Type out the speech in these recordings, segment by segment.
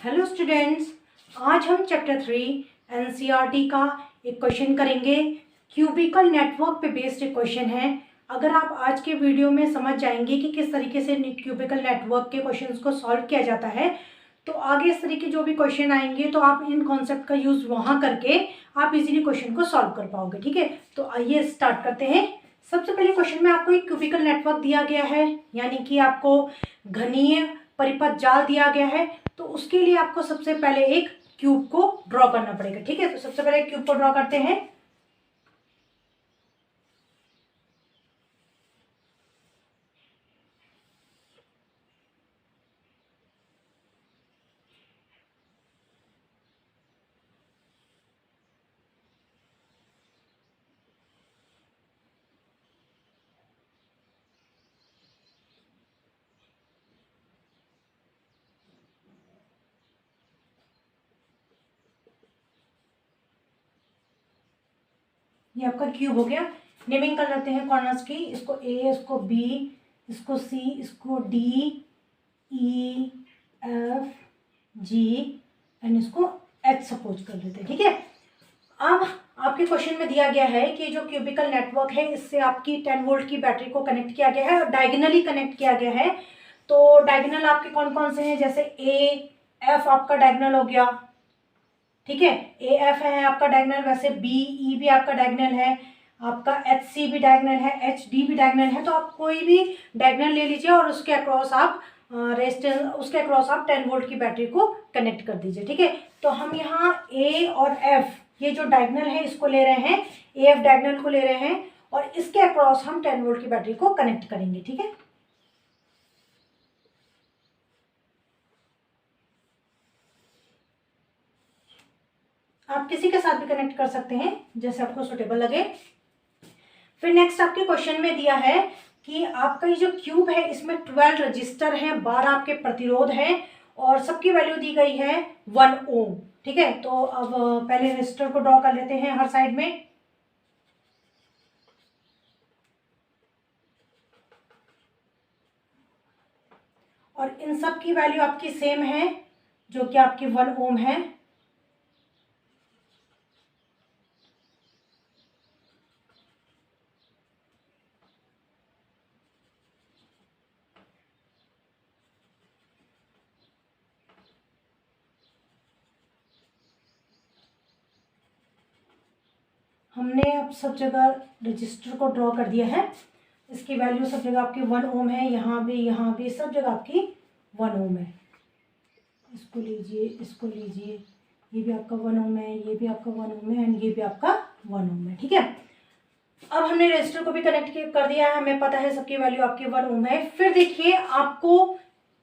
Hello students, आज हम chapter 3 NCERT का एक क्वेश्चन करेंगे। क्यूबिकल नेटवर्क पे बेस्ड एक क्वेश्चन है। अगर आप आज के वीडियो में समझ जाएंगे कि किस तरीके से क्यूबिकल नेटवर्क के क्वेश्चंस को सॉल्व किया जाता है, तो आगे इस तरीके जो भी क्वेश्चन आएंगे तो आप इन कॉन्सेप्ट का यूज़ वहाँ करके आप इजीली क्वेश्चन को सॉल्व कर पाओगे। ठीक है, तो आइए स्टार्ट करते हैं। सबसे पहले क्वेश्चन में आपको एक क्यूबिकल नेटवर्क दिया गया है, यानी कि आपको घनीय परिपथ जाल दिया गया है। तो उसके लिए आपको सबसे पहले एक क्यूब को ड्रॉ करना पड़ेगा। ठीक है, तो सबसे पहले एक क्यूब को ड्रॉ करते हैं। ये आपका क्यूब हो गया। नेमिंग कर लेते हैं कॉर्नर्स की, इसको ए, इसको बी, इसको सी, इसको D, E, F, G and इसको एच सपोज कर लेते हैं। ठीक है, अब आपके क्वेश्चन में दिया गया है कि जो क्यूबिकल नेटवर्क है इससे आपकी 10 वोल्ट की बैटरी को कनेक्ट किया गया है और डायगोनली कनेक्ट किया गया है। तो डायगोनल आपके कौन कौन से हैं, जैसे ए एफ आपका डायगोनल हो गया। ठीक है, ए एफ है आपका डायगोनल, वैसे बी ई भी आपका डायगोनल है, आपका एच सी भी डायगोनल है, एच डी भी डायगोनल है। तो आप कोई भी डायगोनल ले लीजिए और उसके अक्रॉस आप रेजिस्टेंस, उसके अक्रॉस आप 10 वोल्ट की बैटरी को कनेक्ट कर दीजिए। ठीक है, तो हम यहाँ ए और एफ, ये जो डायगोनल है इसको ले रहे हैं, ए एफ डायगोनल को ले रहे हैं और इसके अक्रॉस हम 10 वोल्ट की बैटरी को कनेक्ट करेंगे। ठीक है, आप किसी के साथ भी कनेक्ट कर सकते हैं जैसे आपको सुटेबल लगे। फिर नेक्स्ट आपके क्वेश्चन में दिया है कि आपका ये जो क्यूब है इसमें 12 रजिस्टर हैं, 12 आपके प्रतिरोध हैं और सबकी वैल्यू दी गई है 1 ओम। ठीक है, तो अब पहले रजिस्टर को ड्रॉ कर लेते हैं हर साइड में। और इन सब की वैल्यू आपकी सेम है जो कि आपकी 1 ओम है। हमने अब सब जगह रजिस्टर को ड्रॉ कर दिया है। इसकी वैल्यू सब जगह आपकी 1 ओम है, यहाँ भी सब जगह आपकी 1 ओम है। इसको लीजिए, इसको लीजिए, ये भी आपका 1 ओम है, ये भी आपका 1 ओम है एंड ये भी आपका 1 ओम है। ठीक है, अब हमने रजिस्टर को भी कनेक्ट कर दिया है, हमें पता है सबकी वैल्यू आपकी 1 ओम है। फिर देखिए आपको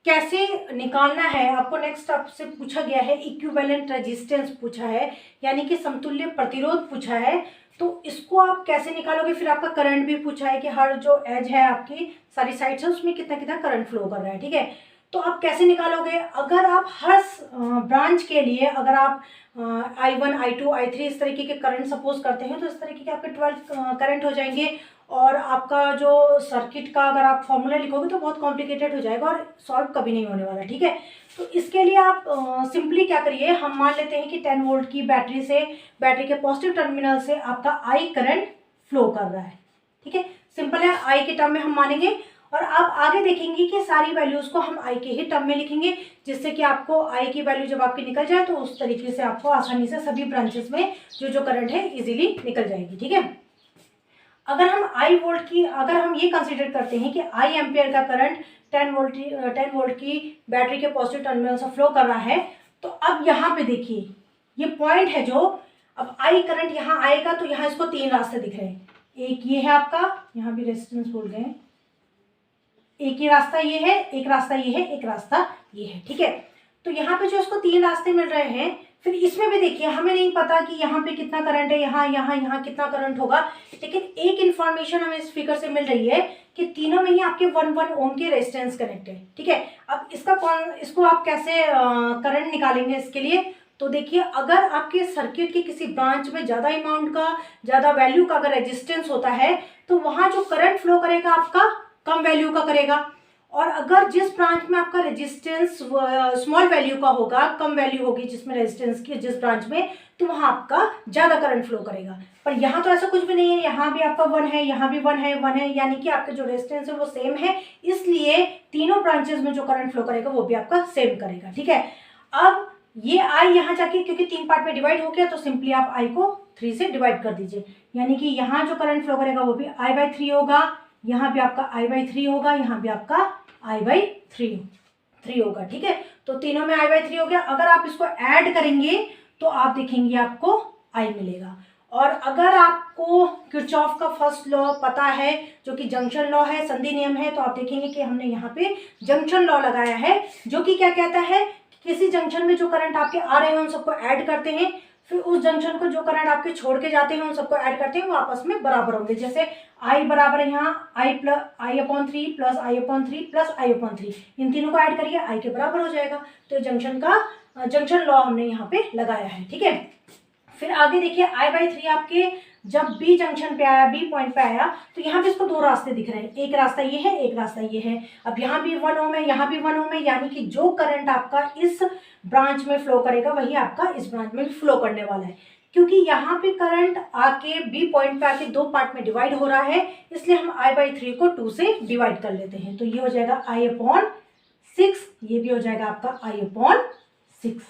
कैसे निकालना है। आपको नेक्स्ट आपसे पूछा गया है इक्विवेलेंट रेजिस्टेंस पूछा है, यानी कि समतुल्य प्रतिरोध पूछा है। तो इसको आप कैसे निकालोगे। फिर आपका करंट भी पूछा है कि हर जो एज है आपकी सारी साइड्स है उसमें कितना कितना करंट फ्लो कर रहा है। ठीक है, तो आप कैसे निकालोगे। अगर आप हर ब्रांच के लिए अगर आप I1 I2 I3 इस तरीके के करंट सपोज करते हैं तो इस तरीके के आपके 12 करंट हो जाएंगे और आपका जो सर्किट का अगर आप फॉर्मूला लिखोगे तो बहुत कॉम्प्लिकेटेड हो जाएगा और सॉल्व कभी नहीं होने वाला। ठीक है, तो इसके लिए आप सिंपली क्या करिए, हम मान लेते हैं कि 10 वोल्ट की बैटरी से, बैटरी के पॉजिटिव टर्मिनल से आपका I करंट फ्लो कर रहा है। ठीक है, सिंपल है, I के टर्म में हम मानेंगे और आप आगे देखेंगे कि सारी वैल्यूज को हम I के ही टर्म में लिखेंगे, जिससे कि आपको I की वैल्यू जब आपकी निकल जाए तो उस तरीके से आपको आसानी से सभी ब्रांचेस में जो करंट है इजीली निकल जाएगी। ठीक है, अगर हम ये कंसीडर करते हैं कि I एम्पियर का करंट 10 वोल्ट की बैटरी के पॉजिटिव टर्मिनल से फ्लो कर रहा है, तो अब यहाँ पे देखिए ये पॉइंट है जो अब I करंट यहाँ आएगा तो यहाँ इसको 3 रास्ते दिख रहे हैं। एक ये है आपका, यहाँ भी रेजिस्टेंस बोल गए हैं, एक ही रास्ता ये है, एक रास्ता ये है, एक रास्ता ये है। ठीक है, तो यहाँ पे जो इसको 3 रास्ते मिल रहे हैं, फिर इसमें भी देखिए हमें नहीं पता कि यहाँ पे कितना करंट है, यहाँ कितना करंट होगा, लेकिन एक इन्फॉर्मेशन हमें इस फिगर से मिल रही है कि तीनों में ही आपके 1 ओम के रेजिस्टेंस कनेक्ट है। ठीक है, अब इसको आप कैसे करंट निकालेंगे इसके लिए। तो देखिए अगर आपके सर्किट के किसी ब्रांच में ज़्यादा अमाउंट का, ज़्यादा वैल्यू का अगर रेजिस्टेंस होता है तो वहाँ जो करंट फ्लो करेगा आपका कम वैल्यू का करेगा और अगर जिस ब्रांच में आपका रेजिस्टेंस स्मॉल वैल्यू का होगा, कम वैल्यू होगी जिसमें रेजिस्टेंस की जिस ब्रांच में, तो वहाँ आपका ज़्यादा करंट फ्लो करेगा। पर यहाँ तो ऐसा कुछ भी नहीं है, यहाँ भी आपका 1 है, यहाँ भी 1 है, यानी कि आपके जो रेजिस्टेंस है वो सेम है, इसलिए तीनों ब्रांचेस में जो करंट फ्लो करेगा वो भी आपका सेम करेगा। ठीक है, अब ये आई यहाँ जाके क्योंकि 3 पार्ट में डिवाइड हो गया, तो सिंपली आप आई को 3 से डिवाइड कर दीजिए, यानी कि यहाँ जो करंट फ्लो करेगा वो भी I/3 होगा, यहाँ भी आपका I/3 होगा, यहाँ भी आपका I/3 होगा। ठीक है, तो तीनों में I/3 हो गया। अगर आप इसको ऐड करेंगे तो आप देखेंगे आपको I मिलेगा। और अगर आपको किरचॉफ का फर्स्ट लॉ पता है जो कि जंक्शन लॉ है, संधि नियम है, तो आप देखेंगे कि हमने यहाँ पे जंक्शन लॉ लगाया है, जो कि क्या कहता है, किसी जंक्शन में जो करंट आपके आ रहे हैं उन सबको ऐड करते हैं, फिर उस जंक्शन को जो करंट आपके छोड़ के जाते हैं उन सबको ऐड करते हैं, वो आपस में बराबर होंगे। जैसे I बराबर है यहाँ I/3 plus I/3 plus I/3, इन तीनों को ऐड करिए, I के बराबर हो जाएगा। तो जंक्शन लॉ हमने यहाँ पे लगाया है। ठीक है, फिर आगे देखिए I/3 आपके जब B जंक्शन पे आया, B पॉइंट पे आया, तो यहाँ पे इसको 2 रास्ते दिख रहे हैं, एक रास्ता ये है, एक रास्ता ये है। अब यहाँ भी 1 ओम है, यहाँ भी 1 ओम है, यानी कि जो करंट आपका इस ब्रांच में फ्लो करेगा वही आपका इस ब्रांच में भी फ्लो करने वाला है। क्योंकि यहाँ पे करंट आके B पॉइंट पे आके 2 पार्ट में डिवाइड हो रहा है, इसलिए हम I/3 को 2 से डिवाइड कर लेते हैं। तो ये हो जाएगा I/6, ये भी हो जाएगा आपका I/6।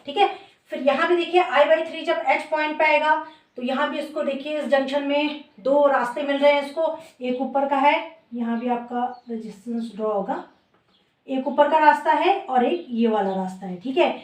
ठीक है, फिर यहाँ पे देखिए I/3 जब H पॉइंट पे आएगा, तो यहाँ भी इसको देखिए, इस जंक्शन में 2 रास्ते मिल रहे हैं इसको, एक ऊपर का है, यहाँ भी आपका रेजिस्टेंस ड्रॉ होगा, एक ऊपर का रास्ता है और एक ये वाला रास्ता है। ठीक है,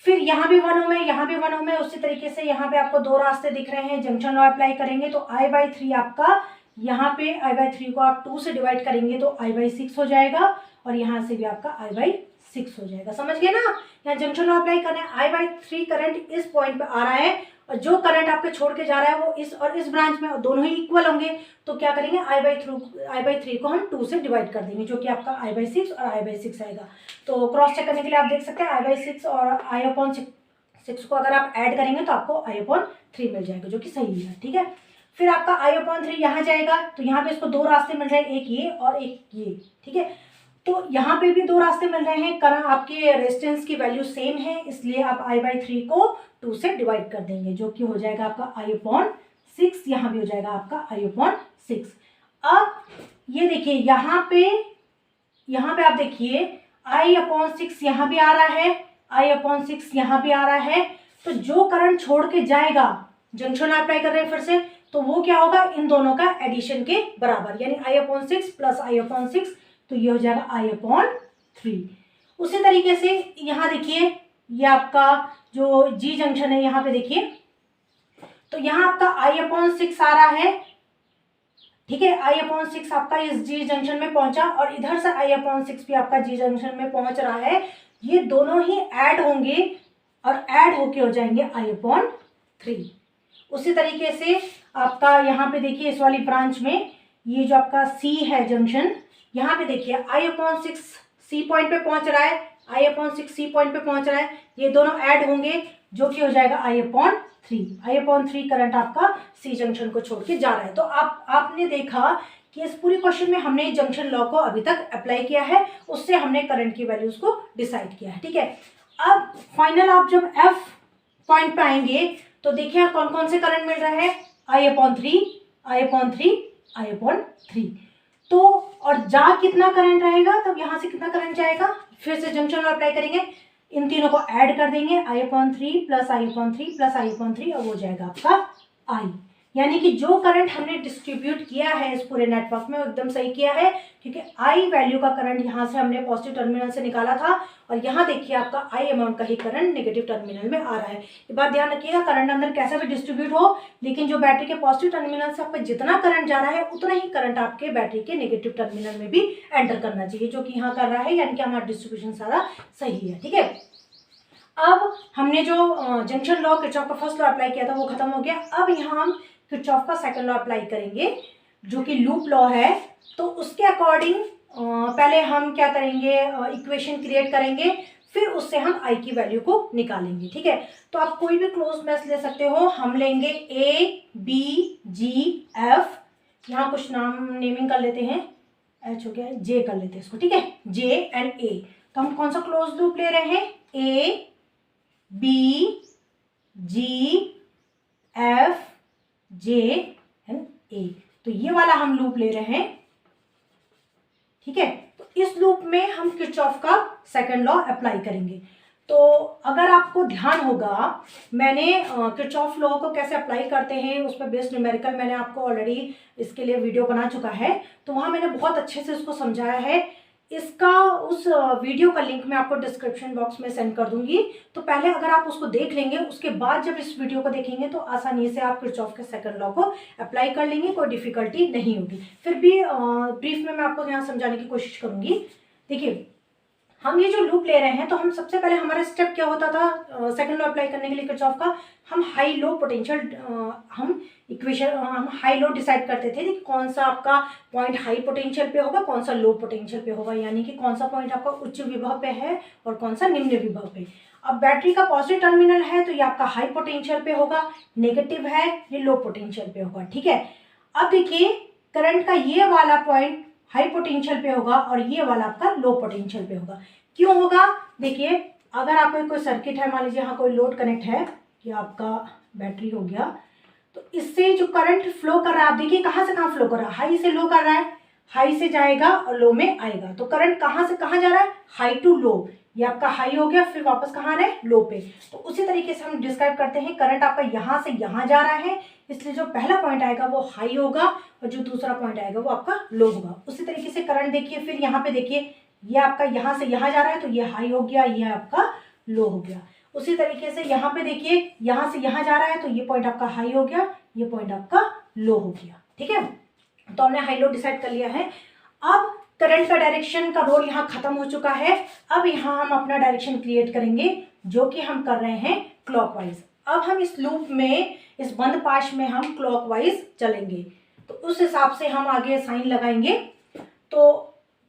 फिर यहाँ भी 1 ओम है, यहाँ भी 1 ओम है, उसी तरीके से यहाँ पे आपको 2 रास्ते दिख रहे हैं, जंक्शन लॉ अप्लाई करेंगे तो I/3 आपका, यहाँ पे I/3 को आप 2 से डिवाइड करेंगे तो I/6 हो जाएगा, और यहाँ से भी आपका I/6 हो जाएगा। समझ गए ना, यहाँ जंक्शन लॉ अप्लाई करना है। I/3 करंट इस पॉइंट पे आ रहा है, और जो करंट आपके छोड़ के जा रहा है वो इस और इस ब्रांच में, और दोनों ही इक्वल होंगे, तो क्या करेंगे, I/3 को हम 2 से डिवाइड कर देंगे, जो कि आपका I/6 और I/6 आएगा। तो क्रॉस चेक करने के लिए आप देख सकते हैं I/6 और I/6 को अगर आप ऐड करेंगे तो आपको I/3 मिल जाएगा, जो कि सही है। ठीक है, फिर आपका I/3 यहाँ जाएगा, तो यहाँ पे इसको 2 रास्ते मिल रहे हैं, एक ये और एक ये। ठीक है, तो यहाँ पे भी 2 रास्ते मिल रहे हैं, करंट आपके रेजिस्टेंस की वैल्यू सेम है, इसलिए आप I/3 को 2 से डिवाइड कर देंगे, जो कि हो जाएगा आपका I/6, यहाँ भी हो जाएगा आपका I/6। अब ये देखिए, यहाँ पे आप देखिए I/6 यहाँ भी आ रहा है, I/6 यहाँ भी आ रहा है, तो जो करंट छोड़ के जाएगा, जंक्शन अप्लाई कर रहे हैं फिर से, तो वो क्या होगा, इन दोनों का एडिशन के बराबर, यानी I/6 प्लस I/6, तो ये हो जाएगा I/3। उसी तरीके से यहाँ देखिए, ये आपका जो G जंक्शन है, यहाँ पे देखिए, तो यहाँ आपका I/6 आ रहा है। ठीक है, I/6 आपका इस G जंक्शन में पहुंचा, और इधर से I/6 भी आपका G जंक्शन में पहुंच रहा है, ये दोनों ही ऐड होंगे और ऐड होके हो जाएंगे I/3। उसी तरीके से आपका यहाँ पे देखिए, इस वाली ब्रांच में ये जो आपका C है जंक्शन, यहाँ पे देखिए I/6 C पॉइंट पे पहुंच रहा है, I/6 C पॉइंट पे पहुंच रहा है, ये दोनों ऐड होंगे, जो कि हो जाएगा I/3 करंट आपका C जंक्शन को छोड़ के जा रहा है। तो आपने देखा कि इस पूरी क्वेश्चन में हमने जंक्शन लॉ को अभी तक अप्लाई किया है, उससे हमने करंट की वैल्यूज को डिसाइड किया है। ठीक है, अब फाइनल आप जब F पॉइंट पे आएंगे तो देखिए कौन कौन से करंट मिल रहा है, I/3 तो, और जा कितना करंट रहेगा, तब यहाँ से कितना करंट जाएगा, फिर से जंक्शन लॉ अप्लाई करेंगे, इन तीनों को ऐड कर देंगे, I/3 plus I/3 plus I/3, और वो जाएगा आपका I। यानी कि जो करंट हमने डिस्ट्रीब्यूट किया है इस पूरे नेटवर्क में वो एकदम सही किया है, क्योंकि I वैल्यू का करंट यहाँ से हमने पॉजिटिव टर्मिनल से निकाला था, और यहाँ देखिए आपका I अमाउंट का ही करंट नेगेटिव टर्मिनल में आ रहा है। ये बात ध्यान रखिएगा, करंट अंदर कैसा भी डिस्ट्रीब्यूट हो, लेकिन जो बैटरी के पॉजिटिव टर्मिनल से आपका जितना करंट जा रहा है उतना ही करंट आपके बैटरी के नेगेटिव टर्मिनल में भी एंटर करना चाहिए, जो कि यहाँ कर रहा है, यानी कि हमारा डिस्ट्रीब्यूशन सारा सही है। ठीक है, अब हमने जो जंक्शन लॉ, किरचॉफ का फर्स्ट लॉ अप्लाई किया था वो खत्म हो गया। अब यहाँ हम किरचॉफ का सेकंड लॉ अप्लाई करेंगे, जो कि लूप लॉ है। तो उसके अकॉर्डिंग पहले हम क्या करेंगे, इक्वेशन क्रिएट करेंगे, फिर उससे हम I की वैल्यू को निकालेंगे। ठीक है, तो आप कोई भी क्लोज मैच ले सकते हो, हम लेंगे A B G F, यहाँ कुछ नाम नेमिंग कर लेते हैं, एच हो गया, जे कर लेते हैं इसको, ठीक है, जे एंड ए। तो हम कौन सा क्लोज लूप ले रहे हैं, A B G F J and A, तो ये वाला हम लूप ले रहे हैं, ठीक है। तो इस लूप में हम किरचॉफ का सेकंड लॉ अप्लाई करेंगे। तो अगर आपको ध्यान होगा, मैंने किरचॉफ लॉ को कैसे अप्लाई करते हैं उस पर बेस्ड न्यूमेरिकल मैंने आपको ऑलरेडी इसके लिए वीडियो बना चुका है, तो वहाँ मैंने बहुत अच्छे से इसको समझाया है। इसका उस वीडियो का लिंक मैं आपको डिस्क्रिप्शन बॉक्स में सेंड कर दूंगी। तो पहले अगर आप उसको देख लेंगे, उसके बाद जब इस वीडियो को देखेंगे तो आसानी से आप किरचॉफ के सेकंड लॉ को अप्लाई कर लेंगे, कोई डिफिकल्टी नहीं होगी। फिर भी ब्रीफ में मैं आपको यहाँ समझाने की कोशिश करूंगी। देखिए, हम ये जो लूप ले रहे हैं, तो हम सबसे पहले हमारा स्टेप क्या होता था सेकंड लॉ अप्लाई करने के लिए किरचॉफ का, हम हाई लो पोटेंशियल हम हाई लो डिसाइड करते थे कि कौन सा आपका पॉइंट हाई पोटेंशियल पे होगा, कौन सा लो पोटेंशियल पे होगा, यानी कि कौन सा पॉइंट आपका उच्च विभव पे है और कौन सा निम्न विभव पे। अब बैटरी का पॉजिटिव टर्मिनल है तो ये आपका हाई पोटेंशियल पे होगा, नेगेटिव है ये लो पोटेंशियल पे होगा, ठीक है। अब देखिए, करंट का ये वाला पॉइंट हाई पोटेंशियल पे होगा और ये वाला आपका लो पोटेंशियल पे होगा। क्यों होगा, देखिए, अगर आपका कोई सर्किट है, मान लीजिए यहाँ कोई लोड कनेक्ट है, ये आपका बैटरी हो गया, तो इससे जो करंट फ्लो कर रहा है, आप देखिए कहाँ से कहाँ फ्लो कर रहा है, हाई से लो कर रहा है, हाई से जाएगा और लो में आएगा। तो करंट कहाँ से कहाँ जा रहा है, हाई टू लो, ये आपका हाई हो गया, फिर वापस कहाँ आ रहा है, लो पे। तो उसी तरीके से हम डिस्क्राइब करते हैं, करंट आपका यहाँ से यहाँ जा रहा है, इसलिए जो पहला पॉइंट आएगा वो हाई होगा और जो दूसरा पॉइंट आएगा वो आपका लो होगा। उसी तरीके से करंट देखिए, फिर यहाँ पे देखिए, ये आपका यहाँ से यहाँ जा रहा है तो ये हाई हो गया, ये आपका लो हो गया। उसी तरीके से यहाँ पे देखिए, यहाँ से यहाँ जा रहा है तो ये पॉइंट आपका हाई हो गया, ये पॉइंट आपका लो हो गया, ठीक है। तो हमने हाई लो डिसाइड कर लिया है। अब करंट का डायरेक्शन का रोल यहाँ खत्म हो चुका है। अब यहाँ हम अपना डायरेक्शन क्रिएट करेंगे, जो कि हम कर रहे हैं क्लॉकवाइज। अब हम इस लूप में, इस बंद पाश में हम क्लॉकवाइज चलेंगे, तो उस हिसाब से हम आगे साइन लगाएंगे। तो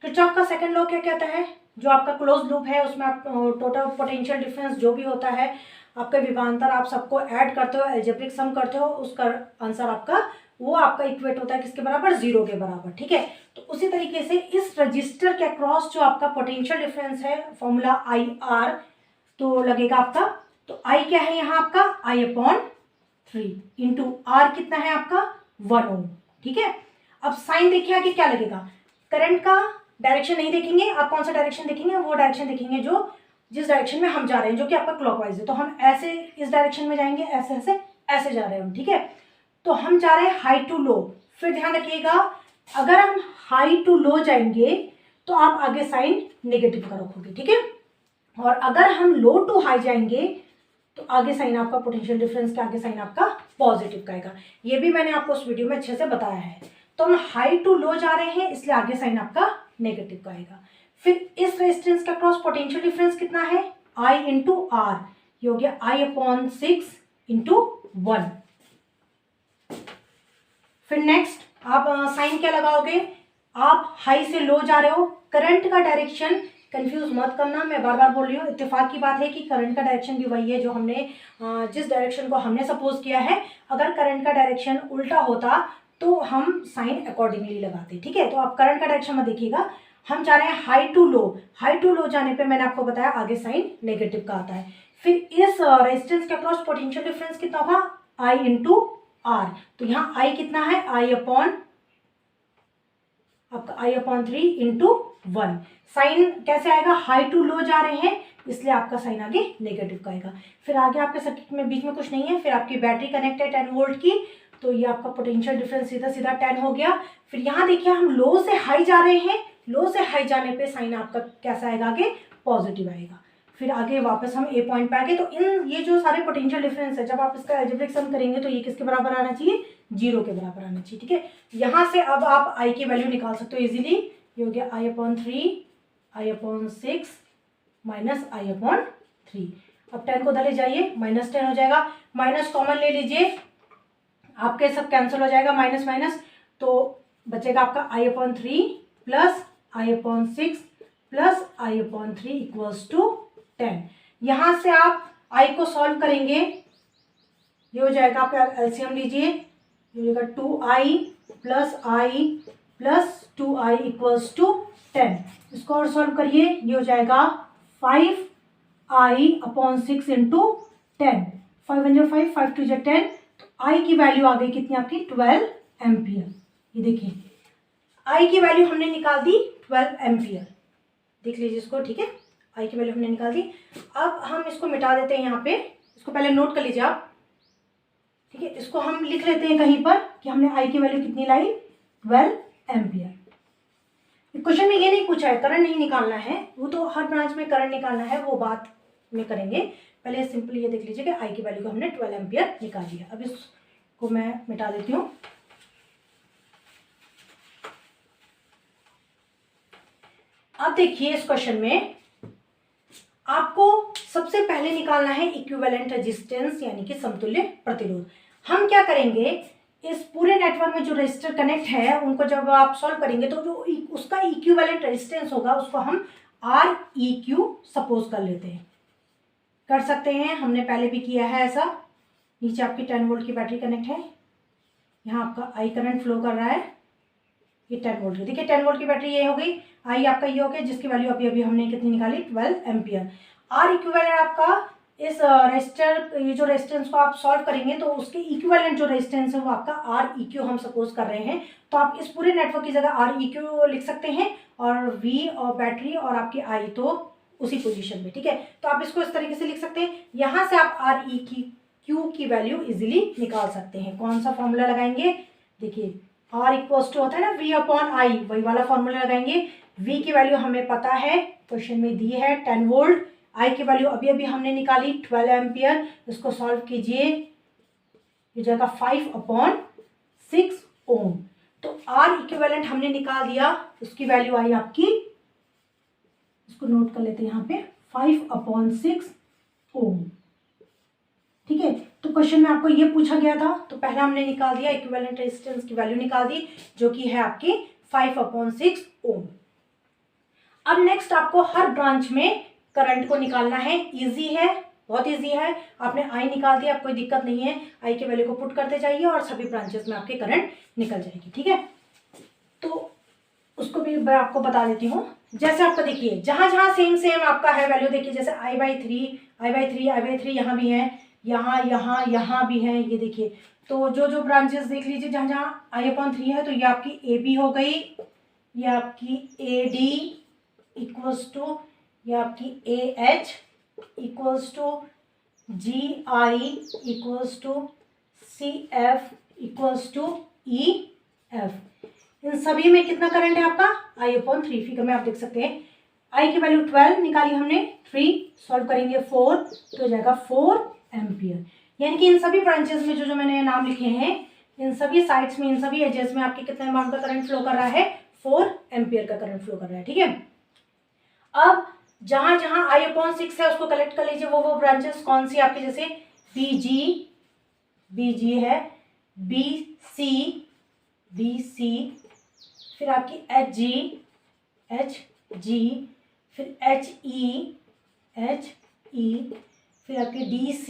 किरचॉफ का सेकंड लॉ क्या कहता है, जो आपका क्लोज लूप है उसमें आप टोटल पोटेंशियल डिफरेंस जो भी होता है, आपका विभवांतर आप सबको ऐड करते हो, अलजेब्रिक सम करते हो, उसका आंसर आपका वो आपका इक्वेट होता है किसके बराबर, 0 के बराबर, ठीक है। तो उसी तरीके से इस रजिस्टर के अक्रॉस जो आपका पोटेंशियल डिफरेंस है, फॉर्मूला आई आर तो लगेगा आपका, तो आई क्या है यहाँ आपका, I/3 इंटू आर कितना है आपका 1 ओम, ठीक है। अब साइन देखिए आगे क्या लगेगा, करंट का डायरेक्शन नहीं देखेंगे, आप कौन सा डायरेक्शन देखेंगे, वो डायरेक्शन देखेंगे जो जिस डायरेक्शन में हम जा रहे हैं, जो कि आपका क्लॉकवाइज है। तो हम ऐसे इस डायरेक्शन में जाएंगे, ऐसे ऐसे ऐसे जा रहे हैं हम, ठीक है। तो हम जा रहे हैं हाई टू लो। फिर ध्यान रखिएगा, अगर हम हाई टू लो जाएंगे तो आप आगे साइन नेगेटिव का रखोगे, ठीक है। और अगर हम लो टू हाई जाएंगे तो आगे साइन आपका पोटेंशियल डिफरेंस के आगे साइन आपका पॉजिटिव का आएगा। ये भी मैंने आपको उस वीडियो में अच्छे से बताया है। तो हम हाई टू लो जा रहे हैं, इसलिए आगे साइन आपका नेगेटिव का आएगा। फिर इस रेजिस्टेंस का क्रॉस पोटेंशियल डिफरेंस कितना है, I इंटू आर, ये हो गया I/6 इंटू 1। फिर नेक्स्ट आप साइन क्या लगाओगे, आप हाई से लो जा रहे हो, करंट का डायरेक्शन कंफ्यूज मत करना, मैं बार बार बोल रही हूँ, इत्तेफाक की बात है कि करंट का डायरेक्शन भी वही है जो हमने जिस डायरेक्शन को हमने सपोज किया है। अगर करंट का डायरेक्शन उल्टा होता तो हम साइन अकॉर्डिंगली लगाते, ठीक है। तो आप करंट का डायरेक्शन मत देखिएगा, हम जा रहे हैं high to low. High to low जाने पे मैंने आपको बताया आगे साइन नेगेटिव का आता है। फिर इस रेजिस्टेंस के अक्रॉस पोटेंशियल डिफरेंस कितना होगा, I इंटू आर, तो यहाँ I कितना है, I/3 इंटू 1। साइन कैसे आएगा, हाई टू लो जा रहे हैं इसलिए आपका साइन आगे नेगेटिव का आएगा। फिर आगे आपके सर्किट में बीच में कुछ नहीं है, फिर आपकी बैटरी कनेक्ट है 10 वोल्ट की, तो ये आपका पोटेंशियल डिफरेंस सीधा सीधा 10 हो गया। फिर यहाँ देखिए हम लो से हाई जा रहे हैं, लो से हाई जाने पे साइन आपका कैसा आएगा, आगे पॉजिटिव आएगा। फिर आगे वापस हम ए पॉइंट पे आ गए। तो इन ये जो सारे पोटेंशियल डिफरेंस है, जब आप इसका अलजेब्रिक सम करेंगे तो ये किसके बराबर आना चाहिए, 0 के बराबर आना चाहिए, ठीक है। यहाँ से अब आप आई की वैल्यू निकाल सकते हो इजीली, ये हो गया I/3 I/6 माइनस I/3। अब 10 को उधर ले जाइए, -10 हो जाएगा, माइनस कॉमन ले लीजिए, आपके सब कैंसिल हो जाएगा, माइनस माइनस, तो बचेगा आपका I/3 plus I/6 plus I/3 equals to 10। यहाँ से आप I को सॉल्व करेंगे, ये हो जाएगा आपका एलसीएम लीजिए, ये हो जाएगा 2I plus I plus 2i equals to 10। इसको और सॉल्व करिए, ये हो जाएगा 5i अपॉन 6 इंटू 10। 5 1 5, 5 2 10, तो i की वैल्यू आ गई कितनी आपकी 12 एम्पियर। ये देखिए i की वैल्यू हमने निकाल दी 12 एम्पियर, देख लीजिए इसको, ठीक है। i की वैल्यू हमने निकाल दी। अब हम इसको मिटा देते हैं यहाँ पे, इसको पहले नोट कर लीजिए आप, ठीक है। इसको हम लिख लेते हैं कहीं पर कि हमने i की वैल्यू कितनी लाई 12 एम्पियर। क्वेश्चन में ये नहीं पूछा है, करंट नहीं निकालना है, वो तो हर ब्रांच में करंट निकालना है, वो बात में करेंगे। पहले सिंपली ये देख लीजिए कि i की वैल्यू को हमने 12 एम्पियर निकाल लिया। अब इसको मैं मिटा देती हूँ। अब देखिए इस क्वेश्चन में आपको सबसे पहले निकालना है इक्विवेलेंट रेजिस्टेंस यानी कि समतुल्य प्रतिरोध। हम क्या करेंगे, इस पूरे नेटवर्क में जो रजिस्टर कनेक्ट है उनको जब आप सॉल्व करेंगे तो जो उसका इक्विवेलेंट रेजिस्टेंस होगा उसको हम REQ सपोज कर लेते हैं, कर सकते हैं, हमने पहले भी किया है ऐसा। नीचे आपकी 10 वोल्ट की बैटरी कनेक्ट है, यहाँ आपका I करंट फ्लो कर रहा है, ये 10 वोल्ट की, देखिए 10 वोल्ट की बैटरी ये हो गई, I आपका ये हो गया जिसकी वैल्यू अभी अभी हमने कितनी निकाली 12 एम्पियर। R इक्विवेलेंट आपका इस रेजिस्टर, ये जो रेजिस्टेंस को आप सॉल्व करेंगे तो उसके इक्विवेलेंट जो रेजिस्टेंस है वो आपका REQ हम सपोज कर रहे हैं। तो आप इस पूरे नेटवर्क की जगह REQ लिख सकते हैं और V और बैटरी और आपकी I तो उसी पोजीशन में, ठीक है। तो आप इसको इस तरीके से लिख सकते हैं। यहाँ से आप REQ की वैल्यू इजीली निकाल सकते हैं। कौन सा फॉर्मूला लगाएंगे, देखिए R इक्वल्स टू होता है ना V अपॉन I, वही वाला फॉर्मूला लगाएंगे। V की वैल्यू हमें पता है, क्वेश्चन में दी है 10 वोल्ट, I की वैल्यू अभी अभी हमने निकाली 12 एम्पियर। इसको सॉल्व कीजिए, ये जाएगा 5 अपॉन 6 ओम। तो R इक्विवेलेंट हमने निकाल दिया, उसकी वैल्यू आई आपकी, इसको नोट कर लेते हैं यहाँ पे 5 अपॉन 6 ओम, ठीक है। तो क्वेश्चन में आपको ये पूछा गया था, तो पहले हमने निकाल दिया इक्विवेलेंट रेजिस्टेंस की वैल्यू निकाल दी जो कि है आपकी 5 अपॉन 6 ओम। अब नेक्स्ट आपको हर ब्रांच में करंट को निकालना है। इजी है, बहुत इजी है, आपने I निकाल दिया, अब कोई दिक्कत नहीं है, I की वैल्यू को पुट करते जाइए और सभी ब्रांचेस में आपके करंट निकल जाएगी, ठीक है। तो उसको भी मैं आपको बता देती हूँ। जैसे आपका देखिए जहाँ जहाँ सेम आपका है वैल्यू, देखिए जैसे I/3 यहाँ भी है, यहाँ भी है, ये देखिए। तो जो ब्रांचेस देख लीजिए जहाँ जहाँ I/3 है, तो ये आपकी AB हो गई, ये आपकी AD इक्वल्स टू, ये आपकी AH equals to GI equals to CF equals to EF। इन सभी में कितना करंट है आपका I/3, फिगर में आप देख सकते हैं। I की वैल्यू 12 निकाली हमने, 3 सॉल्व करेंगे 4, तो हो जाएगा 4 एम्पियर। यानी कि इन सभी ब्रांचेस में जो मैंने नाम लिखे हैं, इन सभी साइड्स में, इन सभी एजेस में आपके कितना अमाउंट का करंट फ्लो कर रहा है, 4 एम्पियर का करंट फ्लो कर रहा है, ठीक है। अब जहां जहां I/6 है उसको कलेक्ट कर लीजिए, वो ब्रांचेस कौन सी आपके, जैसे BG है, BC, फिर आपकी HG, फिर HE, फिर आपकी DC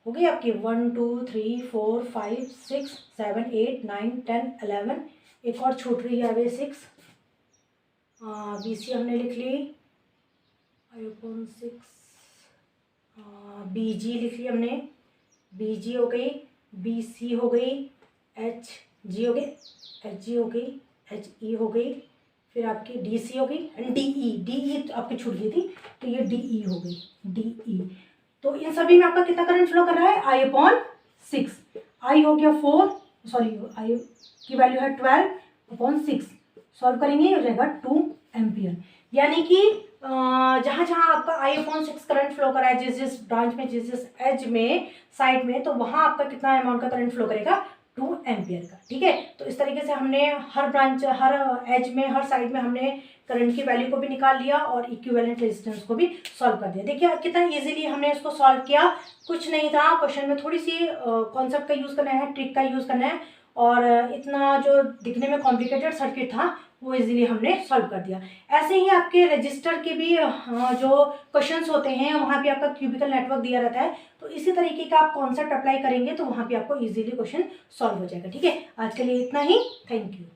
हो गई आपकी 1 2 3 4 5 6 7 8 9 10 11, एक और छूट रही है 6, BC हमने लिख ली, I/6, BG लिख ली हमने, BG हो गई, BC हो गई, HG हो गई, HG हो गई, HE हो गई, फिर आपकी DC हो गई, एंड DE तो आपकी छूट गई थी, तो ये DE हो गई, DE। तो इन सभी में आपका कितना करंट फ्लो कर रहा है, I/6। I हो गया 4, सॉरी I की वैल्यू है 12/6, सॉल्व करेंगे हो जाएगा 2 एम्पियर। यानी कि जहाँ जहाँ आपका I/6 करंट फ्लो कर रहा है, जिस ब्रांच में, जिस एज में, साइड में, तो वहाँ आपका कितना अमाउंट का करंट फ्लो करेगा, 2 एम्पियर का, ठीक है। तो इस तरीके से हमने हर ब्रांच, हर एज में, हर साइड में हमने करंट की वैल्यू को भी निकाल लिया और इक्विवेलेंट रेजिस्टेंस को भी सॉल्व कर दिया। देखिए कितना इजीली हमने इसको सॉल्व किया, कुछ नहीं था। क्वेश्चन में थोड़ी सी कॉन्सेप्ट का यूज़ करना है, ट्रिक का यूज़ करना है, और इतना जो दिखने में कॉम्प्लिकेटेड सर्किट था वो इजीली हमने सॉल्व कर दिया। ऐसे ही आपके रजिस्टर के भी जो क्वेश्चंस होते हैं वहाँ पे आपका क्यूबिकल नेटवर्क दिया रहता है, तो इसी तरीके का आप कॉन्सेप्ट अप्लाई करेंगे तो वहाँ पे आपको इजीली क्वेश्चन सॉल्व हो जाएगा। ठीक है, आज के लिए इतना ही। Thank you.